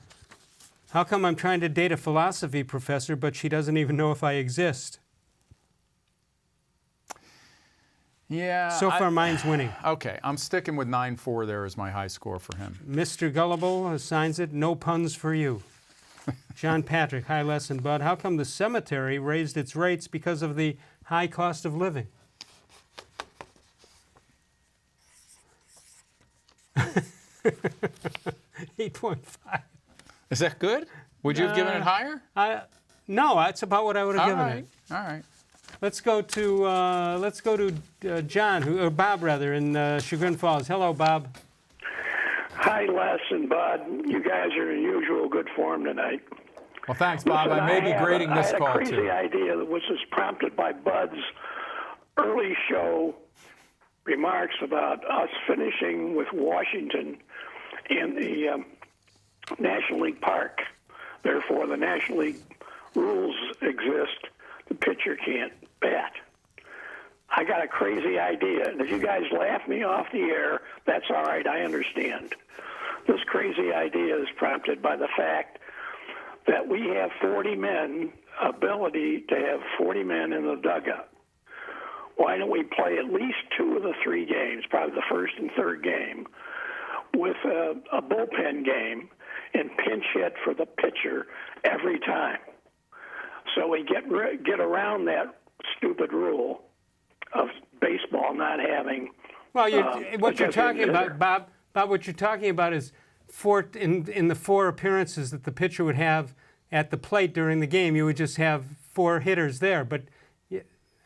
How come I'm trying to date a philosophy professor, but she doesn't even know if I exist? Yeah. So far, mine's winning. Okay, I'm sticking with 9.4 there as my high score for him. Mr. Gullible assigns it. No puns for you. John Patrick, hi Les and Bud. How come the cemetery raised its rates because of the high cost of living? $8.5. Is that good? Would you have given it higher? No, that's about what I would have given it. All right. Let's go to John, or Bob rather, in Chagrin Falls. Hello, Bob. Hi, Les and Bud. You guys are in usual good form tonight. Well, thanks, Bob. I may be grading this call, too. I had a crazy idea that was prompted by Bud's early show remarks about us finishing with Washington in the National League Park. Therefore, the National League rules exist. The pitcher can't bat. I got a crazy idea, and if you guys laugh me off the air, that's all right, I understand. This crazy idea is prompted by the fact that we have 40 men, ability to have 40 men in the dugout. Why don't we play at least 2 of the 3 games, probably the first and third game, with a bullpen game and pinch hit for the pitcher every time? So we get around that stupid rule of baseball not having. Well, what you're talking about, Bob, what you're talking about is in the 4 appearances that the pitcher would have at the plate during the game, you would just have 4 hitters there. But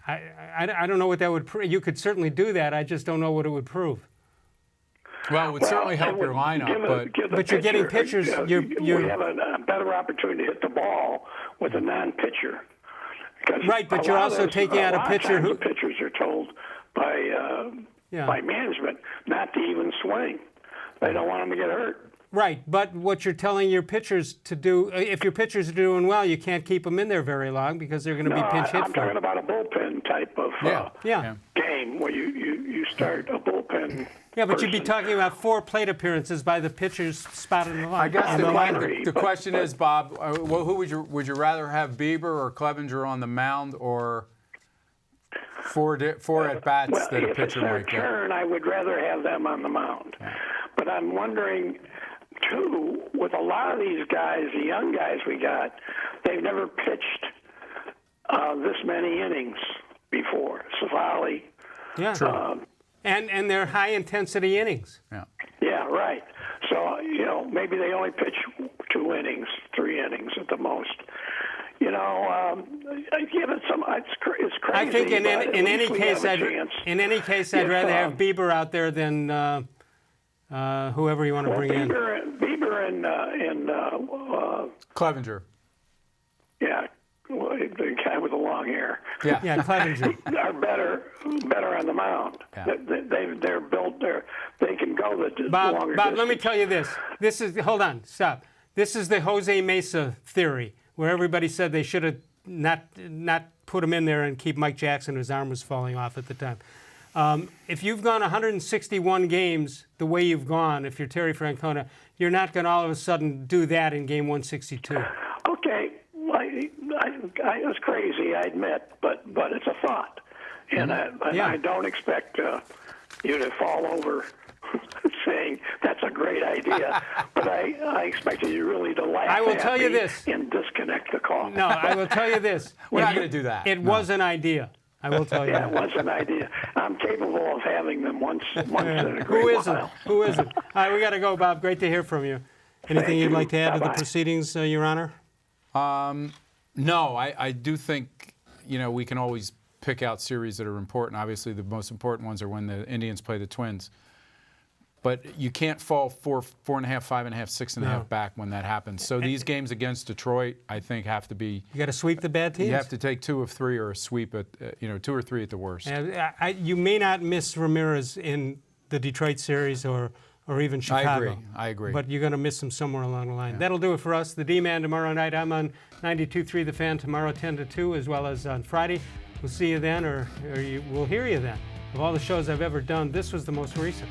I don't know what that would prove. You could certainly do that. I just don't know what it would prove. Well, it would certainly help your lineup, but you're getting pitchers. We have a better opportunity to hit the ball with a non-pitcher. Right, but you're also taking out a pitcher who. The pitchers are told by management not to even swing. They don't want them to get hurt. Right, but what you're telling your pitchers to do, if your pitchers are doing well, you can't keep them in there very long because they're going to be pinch hit. I'm talking about a bullpen type of game where you start a bullpen. Yeah, but you'd be talking about 4 plate appearances by the pitchers spotted in the line. I guess the question is, Bob, who would you rather have, Bieber or Clevenger on the mound, or 4 at bats that a pitcher might get? Turn, I would rather have them on the mound. Yeah. But I'm wondering, too, with a lot of these guys, the young guys we got, they've never pitched this many innings before. Savali. Yeah. And they're high-intensity innings. Yeah. Yeah, right. So, maybe they only pitch 2 innings, 3 innings at the most. Give it some. It's crazy. I think in any case, I'd rather have Bieber out there than whoever you want to bring in. Bieber and Clevenger. Yeah. The guy with the long hair. Yeah, Clevenger. Are better on the mound. Yeah. They're built there. They can go the longer Bob, distance. let me tell you this. Hold on, stop. This is the Jose Mesa theory, where everybody said they should have not put him in there and keep Mike Jackson, whose arm was falling off at the time. If you've gone 161 games the way you've gone, if you're Terry Francona, you're not going to all of a sudden do that in game 162. Okay. It's crazy, I admit, but it's a thought. And I don't expect you to fall over saying that's a great idea, but I expected you really to laugh. I will tell you this and disconnect the call. No, I will tell you this. We're not going to do that. It was an idea. I will tell you. Yeah, it was an idea. I'm capable of having them once in a great Who isn't? while. Who isn't? All right, we got to go, Bob. Great to hear from you. Anything you'd like to add to the proceedings, Your Honor? No, I do think, we can always pick out series that are important. Obviously, the most important ones are when the Indians play the Twins. But you can't fall 4.5, 5.5, 6.5 back when that happens. So these games against Detroit, I think, have to be. You got to sweep the bad teams. You have to take 2 of 3 or a sweep at 2 or 3 at the worst. You may not miss Ramirez in the Detroit series or even Chicago. I agree. But you're going to miss him somewhere along the line. Yeah. That'll do it for us. The D-Man tomorrow night. I'm on 92.3 The Fan tomorrow 10 to 2, as well as on Friday. We'll see you then, or we'll hear you then. Of all the shows I've ever done, this was the most recent.